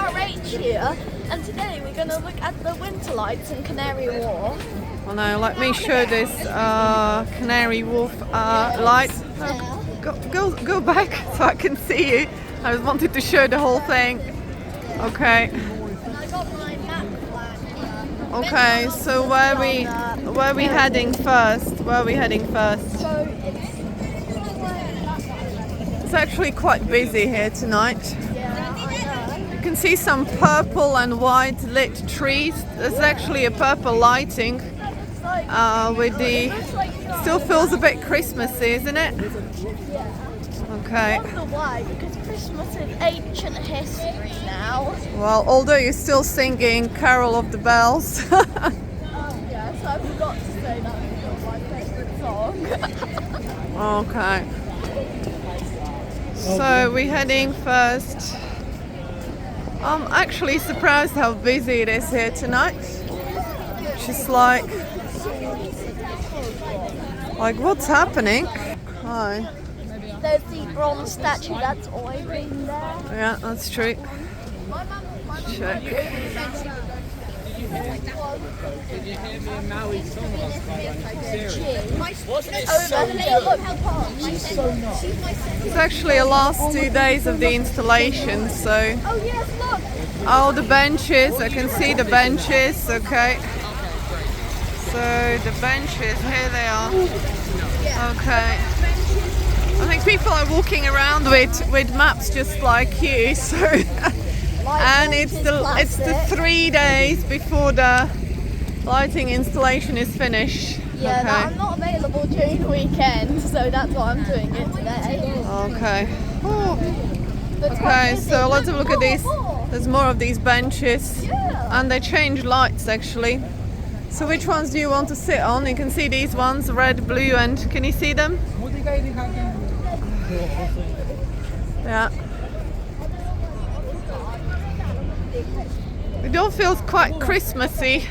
BRH here, and today we're going to look at the winter lights in Canary Wharf. Well, now let me show this Canary Wharf lights. Go back so I can see you. I just wanted to show the whole thing. Okay. And I got my map flag here. Okay, so where are we heading first? Where are we heading first? So It's actually quite busy here tonight. yeah, I know. You can see some purple and white lit trees. There's actually a purple lighting with the... Still feels a bit Christmassy, isn't it? Yeah. Okay. I wonder why, because Christmas is ancient history now. Well, although you're still singing Carol of the Bells. Oh yes, I forgot to say that was my favourite song. Okay. So we're heading first. I'm actually surprised how busy it is here tonight. Just like what's happening? Hi. There's the bronze statue that's always been there. Yeah, that's true. Check. Over here, look how calm. She's so nice. It's actually the last 2 days of the installation, so Oh yes, look! all the benches, I can see the benches, okay. So the benches, here they are. Okay. I think people are walking around with maps just like you, so and it's the 3 days before the lighting installation is finished. Yeah, Okay. I'm not available during the weekend, so that's why I'm doing it today. Okay. Oh. But it's quite Okay, busy. so let's have a look at these. More. There's more of these benches. Yeah. And they change lights actually. So which ones do you want to sit on? You can see these ones, red, blue, and can you see them? Yeah. It all feels quite Christmassy.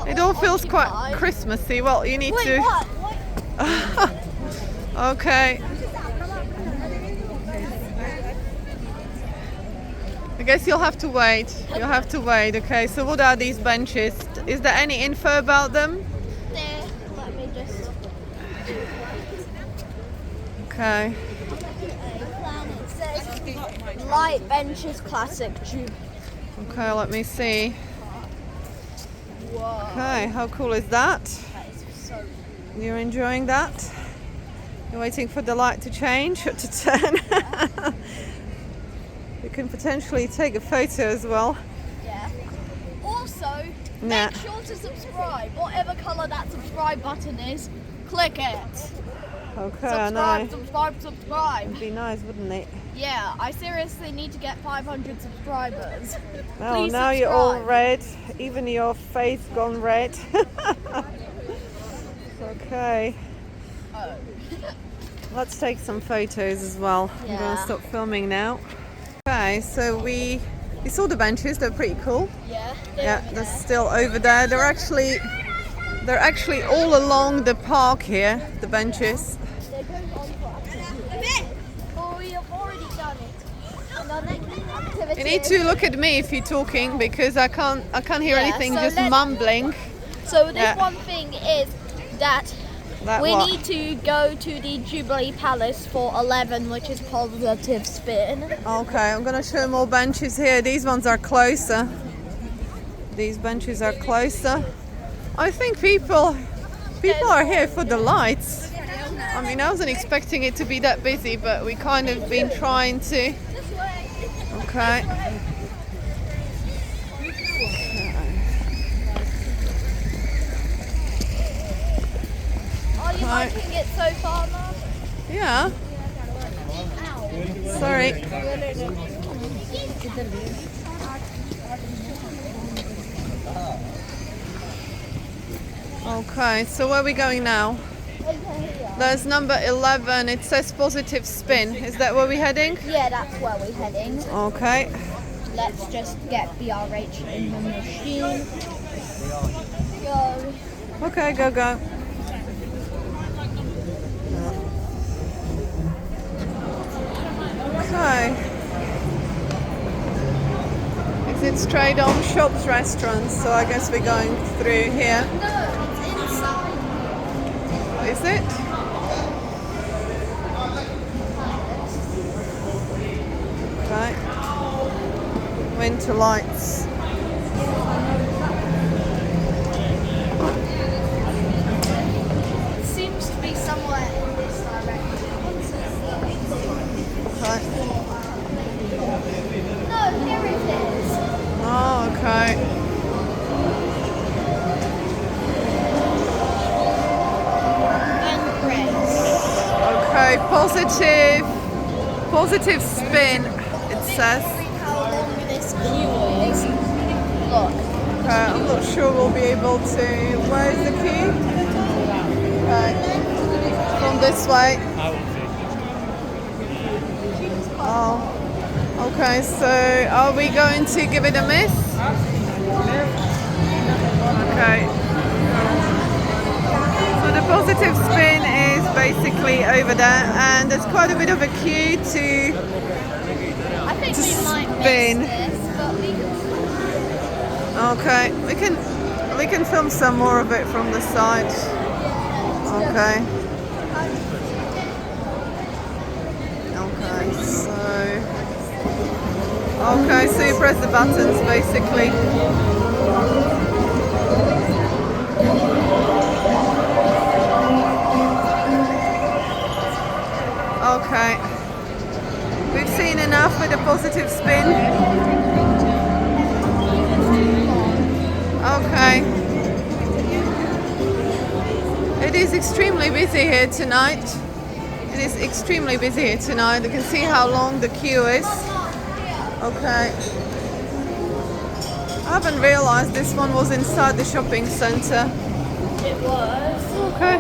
It all feels quite Christmassy. Well, you need Wait, to... what? Okay. I guess you'll have to wait. You'll have to wait. Okay, so what are these benches? Is there any info about them? There, let me just... Okay. It says light benches classic tube. Okay, let me see. Whoa. Okay, how cool is that? That is so... You're enjoying that? You're waiting for the light to change or to turn? You can potentially take a photo as well. Yeah. Also, Yeah. make sure to subscribe. Whatever colour that subscribe button is, click it. Okay, I know. Subscribe. It'd be nice, wouldn't it? Yeah, I seriously need to get 500 subscribers. Well, Please now you're all subscribe. red. Even your face gone red. Okay. Oh. Let's take some photos as well. I'm going Yeah. to stop filming now. Okay, so we saw the benches. They're pretty cool. Yeah. Yeah, they're still over there. They're actually all along the park here. The benches. They're going on for Oh, we have already done it. And our next activity. You need to look at me if you're talking because I can't hear Yeah, anything. so Just let's- mumbling. So this Yeah. one thing is that we what? need to go to the Jubilee Palace for 11, which is positive spin. Okay, I'm going to show more benches here. These ones are closer. These benches are closer. I think people are here for the lights. I mean, I wasn't expecting it to be that busy, but we kind of been trying to. Okay. Are you Right. liking it so far, Mum? Yeah. Sorry. Okay, so where are we going now? There's number 11. It says positive spin. Is that where we're heading? Yeah, that's where we're heading. Okay. Let's just get BRH in the machine. Go. Okay, go. Okay. it straight on shops, restaurants? So I guess we're going through here. No, it's inside. Is it? Okay. Winter lights. It seems to be somewhere in this direction. Okay. No, here it is. Oh, okay. And grace. Okay, positive spin, it says. How long this queue is. Look. Okay, I'm not sure we'll be able to. Where's the key? Okay, from this way. Oh, okay, so are we going to give it a miss? Okay. So the positive spin is basically over there, and there's quite a bit of a queue to I think we might spin. miss this, but we Okay, we can film some more of it from the side. Okay. Okay, so you press the buttons basically. Okay. We've seen enough with a positive spin. Okay. It is extremely busy here tonight. It is extremely busy here tonight. You can see how long the queue is. Okay. I haven't realized this one was inside the shopping center. it was. Okay.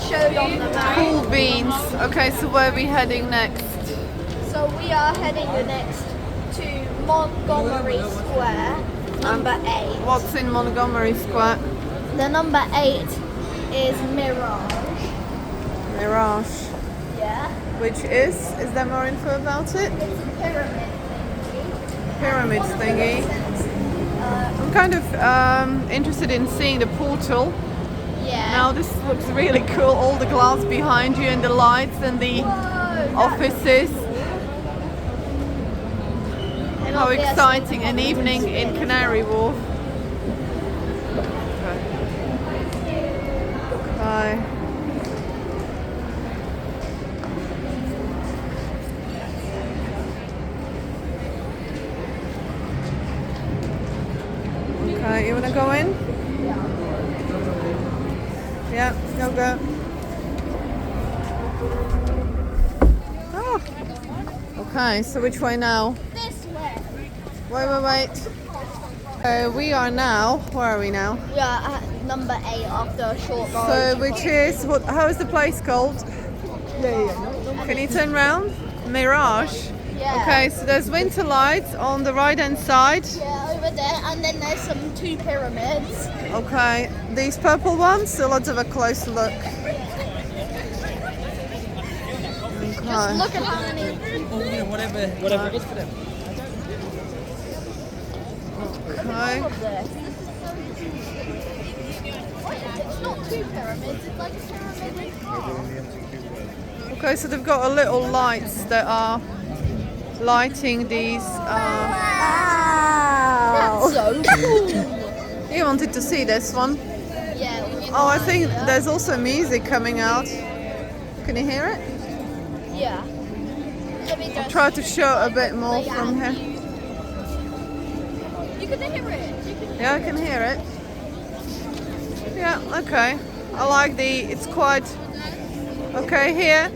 Showed on the map. Cool beans. Okay, so where are we heading next? So we are heading next to Montgomery Square, number 8. What's in Montgomery Square? The number 8 is Mirage. Mirage. Yeah. Which is there more info about it? It's a pyramid Pyramid thingy. I'm kind of interested in seeing the portal. Yeah. Now this looks really cool. All the glass behind you and the lights and the offices. How exciting, an evening in Canary Wharf. Okay. Okay, you wanna go in? Yeah, go. Oh. Okay, so which way now? This way. Wait. We are now. Where are we now? We are at number 8 after a short ride. So, which is what? How is the place called? Can you turn round? Mirage. Yeah. Okay, so there's winter lights on the right hand side. Yeah, over there, and then there's some 2 pyramids. Okay, these purple ones. So let's have a close look. Just look at how many. Whatever it is for them. Okay. All of this. It's not 2 pyramids, it's like a pyramid with half. Okay, so they've got a little lights that are lighting these. That's so cool. You wanted to see this one? Yeah. Oh, I think there's also music coming out. Can you hear it? Yeah. Let me just Try to show a bit more from here. You can hear it. Yeah, I can hear it. Yeah, okay. I like it's quite okay here.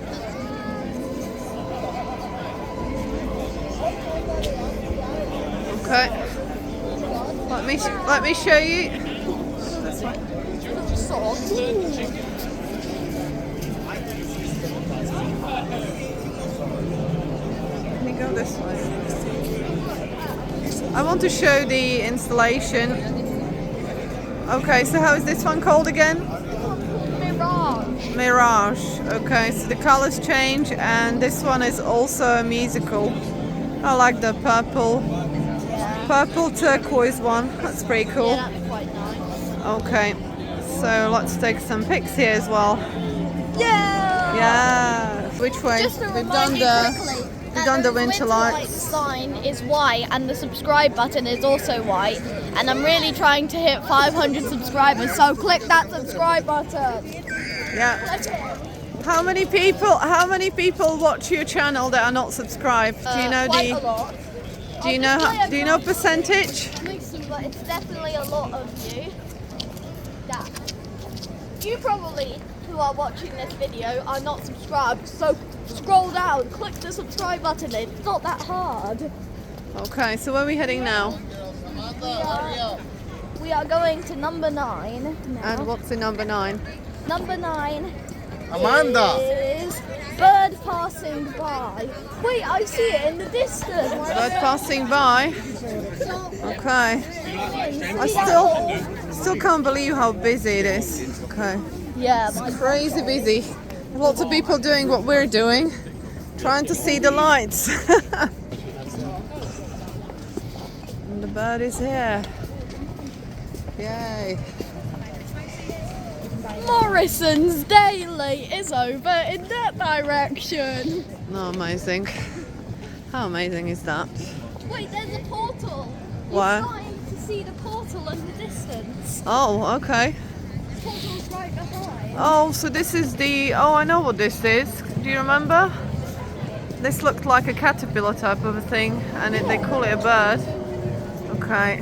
Okay. Let me show you. This way. Can you go this way? I want to show the installation. Okay, so how is this one called again? Mirage. Mirage. Okay, so the colors change, and this one is also a musical. I like the purple. Yeah. Purple turquoise one. That's pretty cool. Yeah, that's quite nice. Okay, so let's take some pics here as well. Yeah! Yeah. Which way? Just to We've remind you quickly, we've done the winter lights. sign is white and the subscribe button is also white. And I'm really trying to hit 500 subscribers, so click that subscribe button. Yeah. Click it. How many people watch your channel that are not subscribed? Do you know Quite a lot. do you know percentage? But it's definitely a lot of you. That you probably who are watching this video are not subscribed, so scroll down, click the subscribe button. It's not that hard. Okay, so where are we heading now? We are going to number 9 now. And what's in number 9? Number 9 Amanda. is bird passing by. Wait, I see it in the distance. Bird passing by. Okay. I still can't believe how busy it is. Okay. Yeah, It's crazy busy. Lots of people doing what we're doing, trying to see the lights. And the bird is here. Yay. Morrison's Daily is over in that direction. No, amazing. How amazing is that? Wait, there's a portal. What? You're starting to see the portal in the distance. Oh, okay. The portal's right behind. Oh, so this is the... Oh, I know what this is. Do you remember? This looked like a caterpillar type of a thing, and they call it a bird. Okay.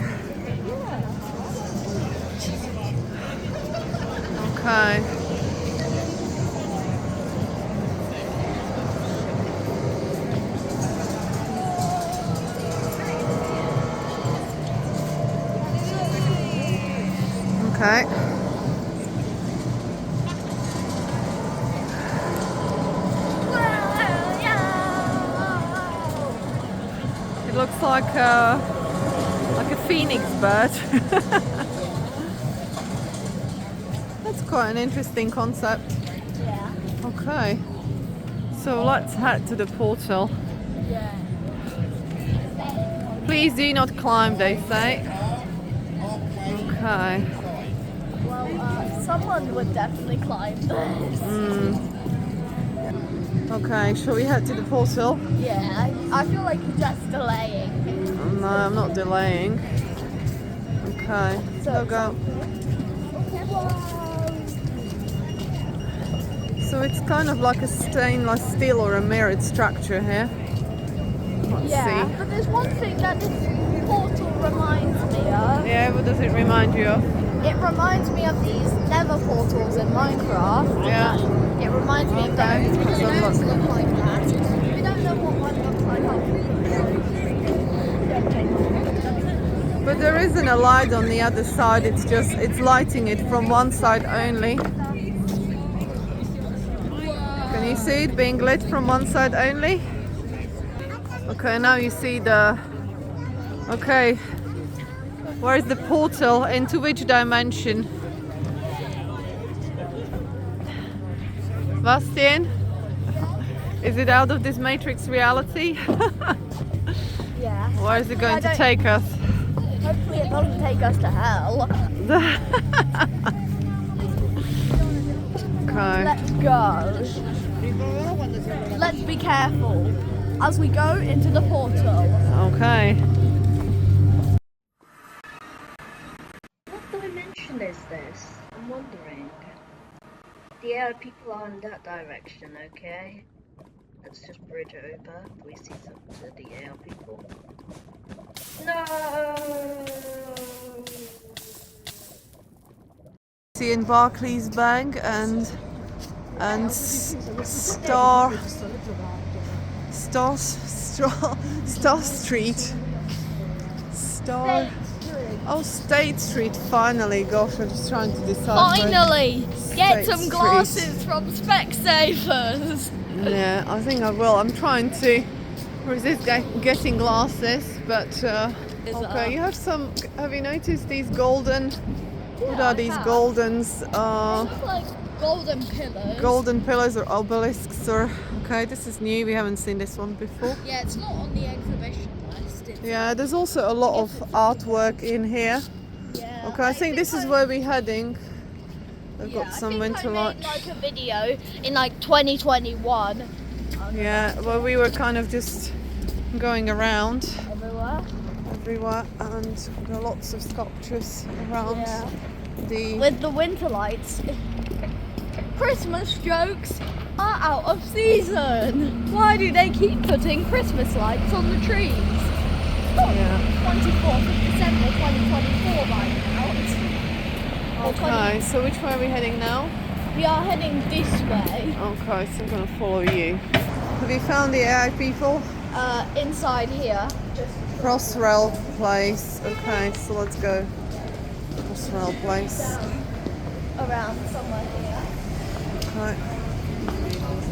Okay. Okay. It looks like a phoenix bird. That's quite an interesting concept. Yeah. Okay. So let's head to the portal. Yeah. Please do not climb, they say. Okay. Well, someone would definitely climb this. Okay, shall we head to the portal? Yeah, I feel like you're just delaying. No, I'm not delaying. Okay, so go. So it's kind of like a stainless steel or a mirrored structure here. Let's Yeah, see. but there's one thing that this portal reminds me of. Yeah, what does it remind you of? It reminds me of these nether portals in Minecraft. Yeah. It reminds me of Okay, those because have a those look. look like that. We don't know what one looks like. But there isn't a light on the other side, it's lighting it from one side only. Can you see it being lit from one side only? Okay, now you see the... Okay, where is the portal? Into which dimension? Bastian? Is it out of this matrix reality? Yeah. Where is it going to don't- take us? Hopefully it doesn't take us to hell. Okay. Let's go. Let's be careful as we go into the portal. Okay. What dimension is this? I'm wondering. Yeah, people are in that direction, okay? Let's just bridge over. We see some of the air people. No! See in Barclays Bank and Star Street. State Street. Finally, gosh, I'm just trying to decide. Finally, get State some Street. glasses from Specsavers. Yeah, I think I will. I'm trying to resist getting glasses, but okay. You have some. Have you noticed these golden? What are these goldens? Like golden pillars. Golden pillars or obelisks or okay, this is new, we haven't seen this one before. Yeah, it's not on the exhibition list. It's Yeah, there's also a lot of artwork in here. Yeah. Okay, I think this is where we're heading. They've got some winter I lights. made like a video in like 2021. Yeah, well, we were kind of just going around Everywhere. and there are lots of sculptures around the. With the winter lights. Christmas jokes are out of season. Why do they keep putting Christmas lights on the trees? Yeah. 24th of December 2024 right now. Okay, so which way are we heading now? We are heading this way. Okay, so I'm gonna follow you. Have you found the AI people? Inside here. Crossrail place. Okay, so let's go. Crossrail place. Around somewhere here.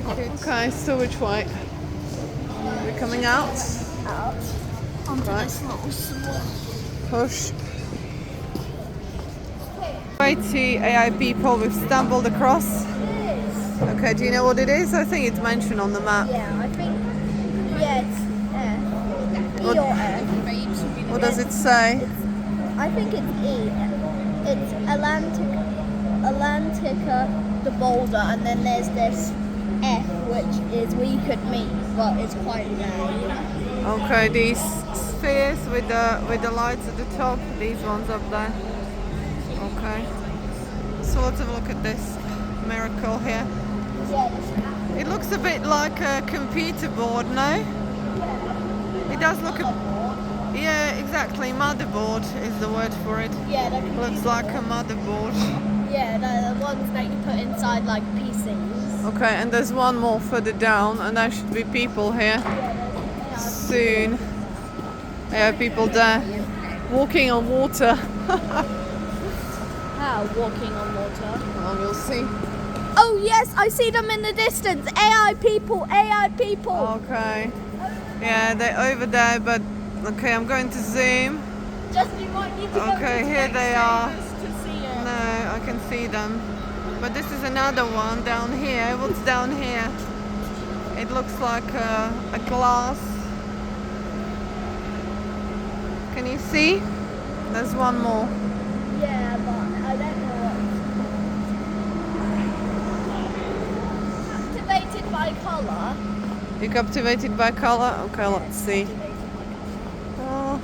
Okay. Okay, so which way? We're coming out. Out. Onto Right. this little swamp. Push. Way to AI people we've stumbled across. Okay, do you know what it is? I think it's mentioned on the map. Yeah, I think. Yeah, it's F. E What- or F. What does it say? I think it's E. It's Atlantica, the boulder, and then there's this F, which is we could meet, but it's quite low. Okay, these spheres with the lights at the top, these ones up there. Okay. So let's have a look at this miracle here. Yeah, It looks a bit like a computer board, no? It does look yeah, exactly. Motherboard is the word for it. yeah, Looks like a motherboard. yeah, the ones that you put inside like PCs. Okay, and there's one more further down, and there should be people here soon. Yeah, people there walking on water. How walking on water? Well, we'll see. Oh yes, I see them in the distance. AI people, AI people. Okay. Yeah, they're over there, but okay, I'm going to zoom. Just you might need to go Okay, to here they are. to see it. No, I can see them. But this is another one down here. What's down here? It looks like a glass. Can you see? There's one more. Yeah, but I don't know what. Activated by colour. You captivated by color? Okay, let's see. Oh.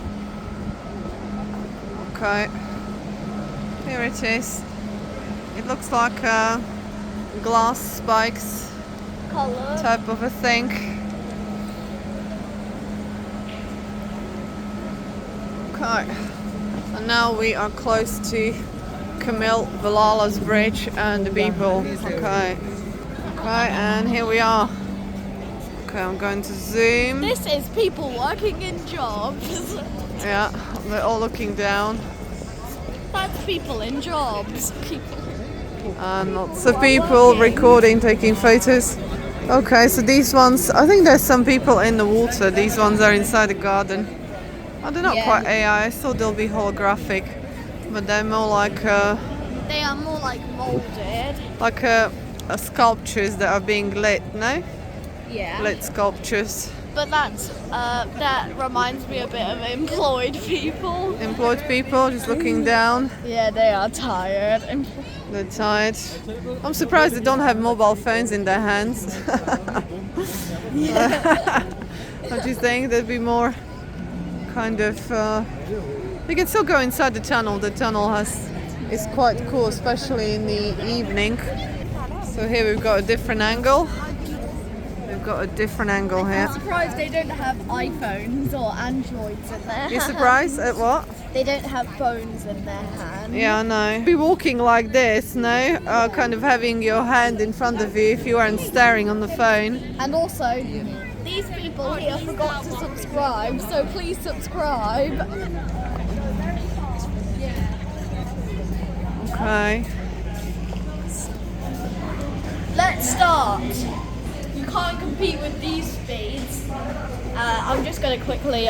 Okay. Here it is. It looks like glass spikes Colour. type of a thing. Okay. And now we are close to Camille Valala's bridge and the people. Okay. Okay, and here we are. Okay, I'm going to zoom. This is people working in jobs. Yeah, they're all looking down. That's people in jobs. And lots of people recording, taking photos. Okay, so these ones, I think there's some people in the water. These ones are inside the garden. Oh, they're not quite AI. I thought they'll be holographic, but they're more like They are more like moulded. Sculptures that are being lit. No, Yeah. lit sculptures. But that reminds me a bit of employed people. Employed people just looking down. Yeah, they are tired. They're tired. I'm surprised they don't have mobile phones in their hands. Don't you think there'd be more kind of? You can still go inside the tunnel. The tunnel is quite cool, especially in the evening. So here we've got a different angle. We've got a different angle here. I'm surprised they don't have iPhones or Androids in there. You're surprised at what? They don't have phones in their hand. Yeah, I know. Be walking like this, no? Kind of having your hand in front of you if you weren't staring on the phone. And also, these people here forgot to subscribe, so please subscribe. Okay. Let's start. You can't compete with these speeds. I'm just going to quickly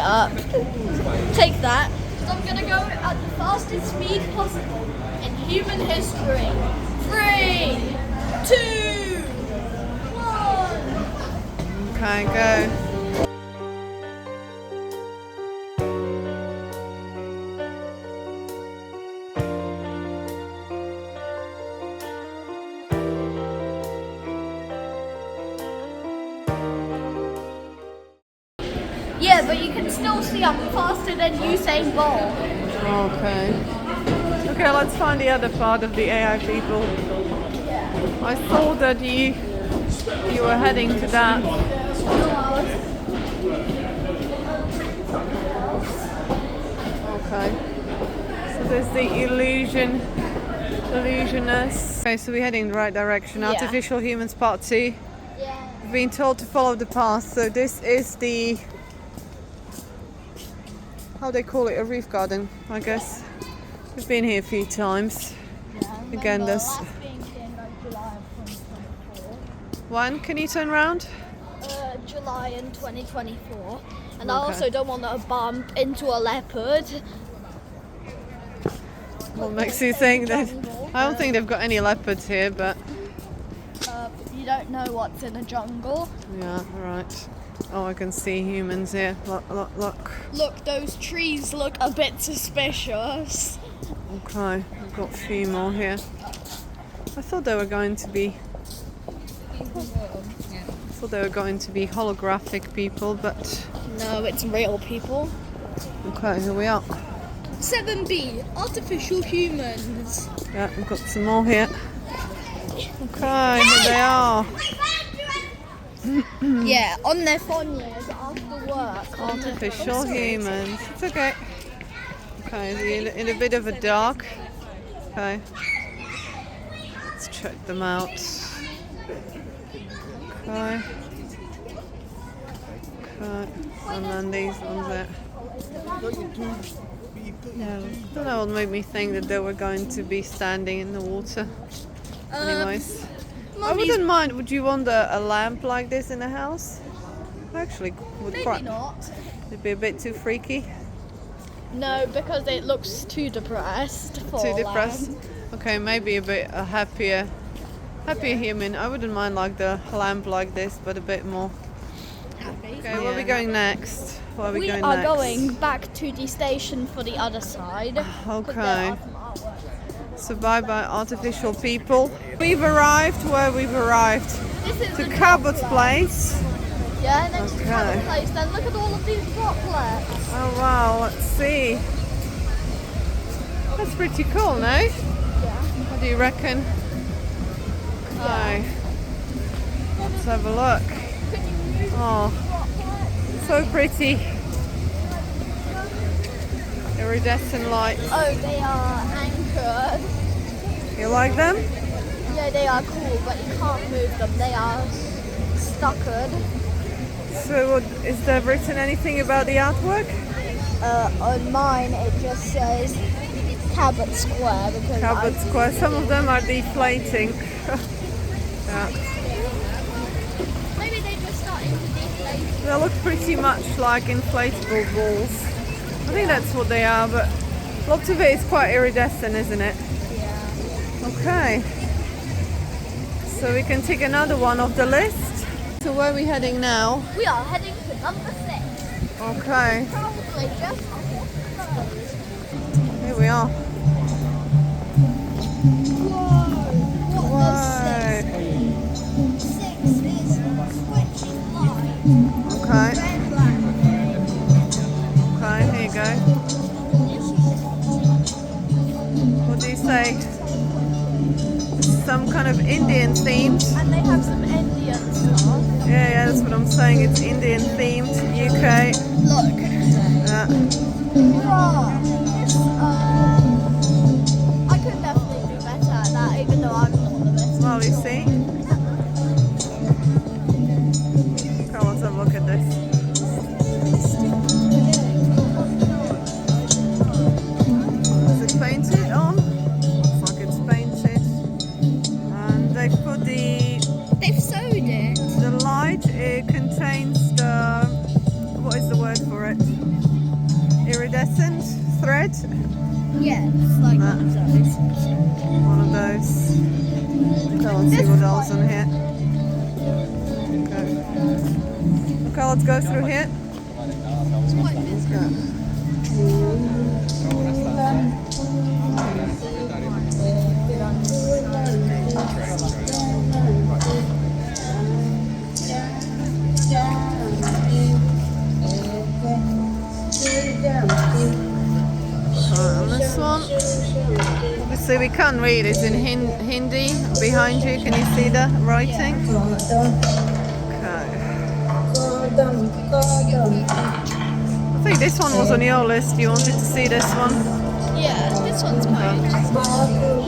take that. So I'm going to go at the fastest speed possible in human history. 3, 2, 1. Okay, go. Yeah, but you can still see I'm faster than Usain Bolt. Okay. Okay, let's find the other part of the AI people. I thought that you were heading to that. Okay. So there's the illusionist. Okay, so we're heading in the right direction. Yeah. Artificial humans part 2. Yeah. We've been told to follow the path. So this is the, how they call it, a roof garden, I guess. We've been here a few times. Again, this. Last being here in July of 2024. When can you turn around? July in 2024. And I Okay. also don't want to bump into a leopard. What makes you think that? I don't think they've got any leopards here, but You don't know what's in a jungle. yeah, right. Oh, I can see humans here. Look, look, look. Look, those trees look a bit suspicious. Okay, we've got a few more here. I thought they were going to be. Holographic people, but No, it's real people. okay, here we are. 7B, artificial humans. Yeah, we've got some more here. Okay, here they are. Yeah, on their phonies after work. Artificial humans. It's okay. Okay, they're in a bit of a dark. Okay. Let's check them out. Okay. Okay. And then these ones there. Yeah, I don't know what made me think that they were going to be standing in the water. Anyways. I wouldn't mind. Would you want a lamp like this in a house? Actually, would Maybe quite. not. It'd be a bit too freaky. No, because it looks too depressed. For Too depressed. lamp. Okay, maybe a bit a happier human. I wouldn't mind like the lamp like this, but a bit more. Happy. Okay, where are we going next? Where are we We going are next? going back to the station for the other side. 'cause there Okay. are some artworks. So bye bye artificial people. We've arrived where we've arrived. This is To the Cabot's droplet. place. Yeah, next to Okay. Cabot's place. Then look at all of these droplets. Oh wow, let's see. That's pretty cool, no? Yeah. What do you reckon? Okay. Let's have a look. Oh, so pretty. Iridescent lights. Oh, they are anchored. You like them? Yeah, they are cool, but you can't move them. They are stuccoed. So what, is there written anything about the artwork? On mine, it just says Cabot Square because Cabot Square. Some of them are deflating. Yeah. maybe they just started to deflate. They look pretty much like inflatable balls. I think that's what they are, but lots of it is quite iridescent, isn't it? Yeah. Okay. So we can take another one off the list. So where are we heading now? We are heading to number 6. Okay, Probably just off the here we are. Whoa! What Whoa. does 6? 6 is switching light. Okay, Red, black. okay, here you go. What do you say? Some kind of Indian themed. And they have some Indian stuff. Yeah, that's what I'm saying. It's Indian themed, UK. Look. Yeah. Wow. This, I could definitely do better at that, even though I'm not the best. Well, you see. Come on, let's have a look at this. Is it painted on? Looks like it's painted. And they put They've sewed it. the light. It contains the, what is the word for it? Iridescent thread. Yeah, it's like one of those. One of those. Okay, let's see what else on here. Okay. Okay, let's go through here. It's quite busy. And this one, obviously we can't read, it's in Hindi behind you. Can you see the writing? Okay. I think this one was on your list. You wanted to see this one? Yeah, this one's quite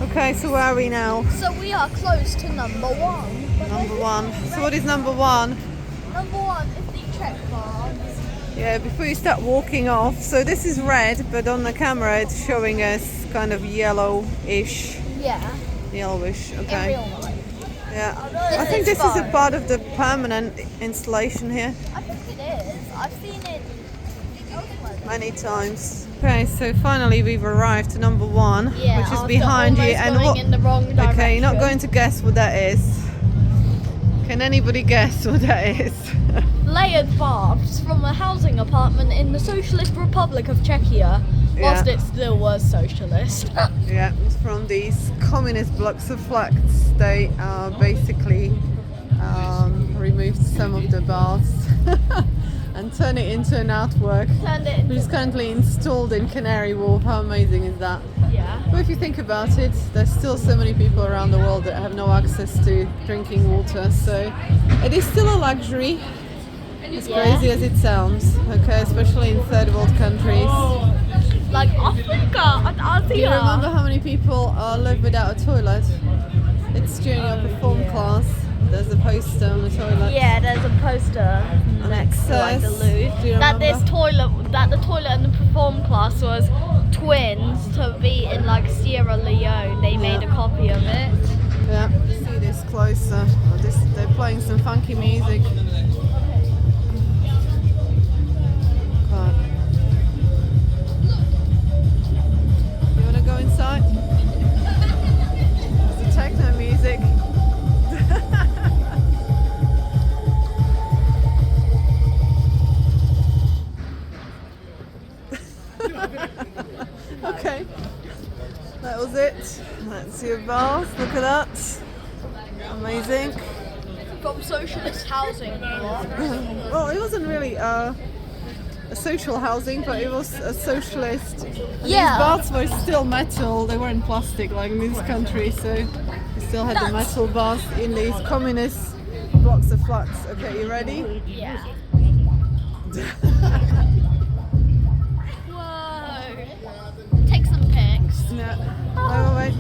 Okay, so where are we now? So we are close to number 1. Number 1. So what is number 1? Number 1 is the check bars. Yeah, before you start walking off. So this is red, but on the camera it's showing us kind of yellowish. Yeah. Yellowish, In okay. real life. Yeah. I think this is a part of the permanent installation here. I think it is. I've seen it elsewhere. Many times. Okay, so finally we've arrived to number 1, Yeah, which is after behind you. almost And going what? in the wrong direction. Okay, you're not going to guess what that is. Can anybody guess what that is? Layered baths from a housing apartment in the Socialist Republic of Czechia, whilst Yeah. it still was socialist. Yeah, it's from these communist blocks of flats. They basically removed some of the baths and turned it into an artwork, Turned it which into is currently installed in Canary Wharf. How amazing is that? yeah. But if you think about it, there's still so many people around the world that have no access to drinking water, so it is still a luxury, as crazy as it sounds, okay, especially in third world countries. Like Africa and Asia. Do you remember how many people live without a toilet? It's during your perform class. There's a poster on the toilet. Yeah, there's a poster next to like the says- loo do you that remember? the toilet in the perform class was twins to be in like Sierra Leone. They made a copy of it. Yeah, see this closer. They're playing some funky music. Okay. You wanna go inside? It's the techno music. Okay, that was it. That's your bath. Look at that. Amazing. From socialist housing. Well, it wasn't really a social housing, but it was a socialist. And Yeah. These baths were still metal. They weren't plastic like in this country, so we still had the metal baths in these communist blocks of flats. Okay, you ready? Yeah. Whoa. Take some pics. Yeah. Wait.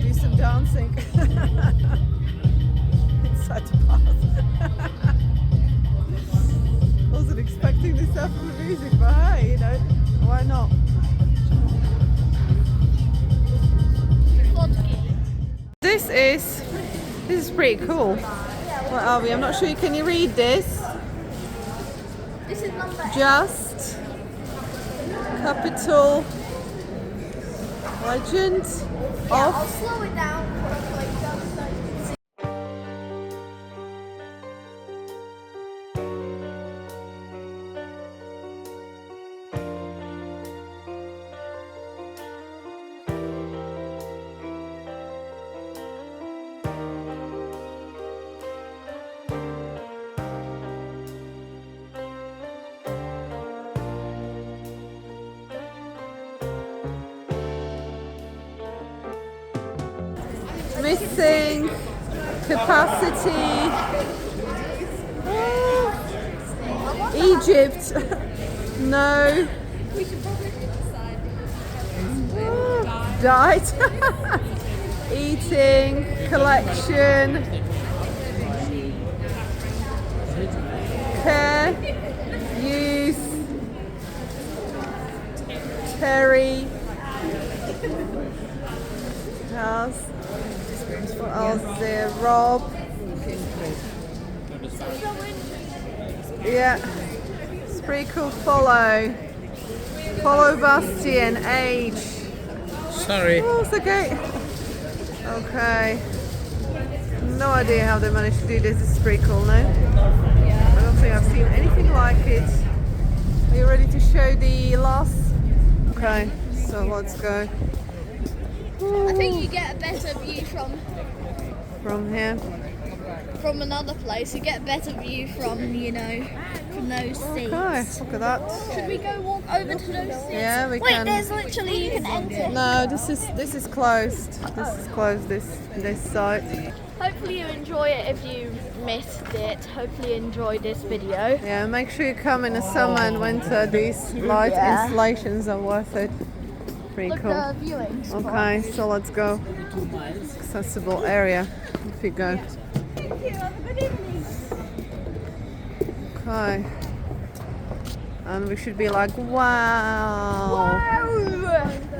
Do some dancing. Inside the bath. Wasn't expecting this stuff from the music, but hey, you know, why not? This is pretty cool. What are we? I'm not sure. Can you read this? This is number 8. Just capital legend I'll of slow it down quickly just so you can see. missing capacity. Egypt. No. Died. Eating. Collection. Care. Use. Terry. House. What else is there? Rob. Yeah. It's pretty cool. Follow Bastian. Age. Sorry. Oh, it's okay. Okay. No idea how they managed to do this. It's pretty cool, no? I don't think I've seen anything like it. Are you ready to show the last? Okay. So let's go I think you get a better view from here. from another place. You get a better view from, you know, from those seats. Okay, look at that. Should we go walk over to those seats? Yeah, we Wait, can. there's literally, you can enter. No, this is closed. This is closed. This site. Hopefully you enjoy it if you missed it. Hopefully you enjoyed this video. Yeah, make sure you come in the summer and winter. These light installations are worth it. Pretty Look, cool. the viewing spot. Okay, so let's go. Accessible area. If you go. Thank you. Have a good evening. Okay. And we should be like, wow.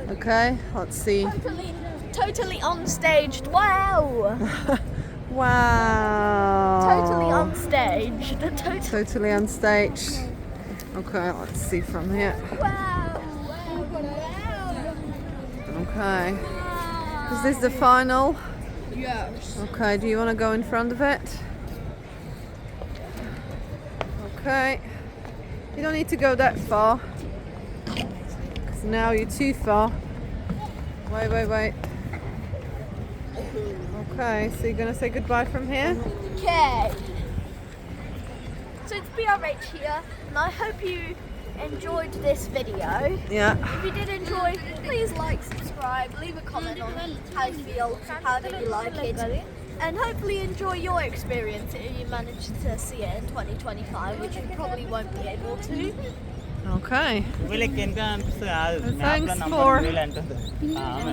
Okay, let's see. Totally unstaged. Wow. Wow. Totally unstaged. Totally unstaged. Okay, let's see from here. Wow. Okay. Is this the final? Yes. Okay, do you want to go in front of it? Okay. You don't need to go that far. Because now you're too far. Wait. Okay, so you're going to say goodbye from here? Okay. So it's BRH here, and I hope you enjoyed this video. Yeah. If you did enjoy, please like, subscribe, leave a comment on how you feel, how did you like it, and hopefully enjoy your experience if you manage to see it in 2025, which you probably won't be able to. Okay. Thanks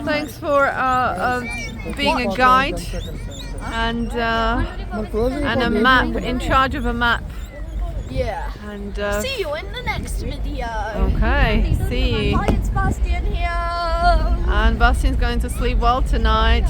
Thanks for being a guide and a map, in charge of a map. Yeah. And See you in the next video. okay, see you. Hi, it's Bastian here. And Bastian's going to sleep well tonight.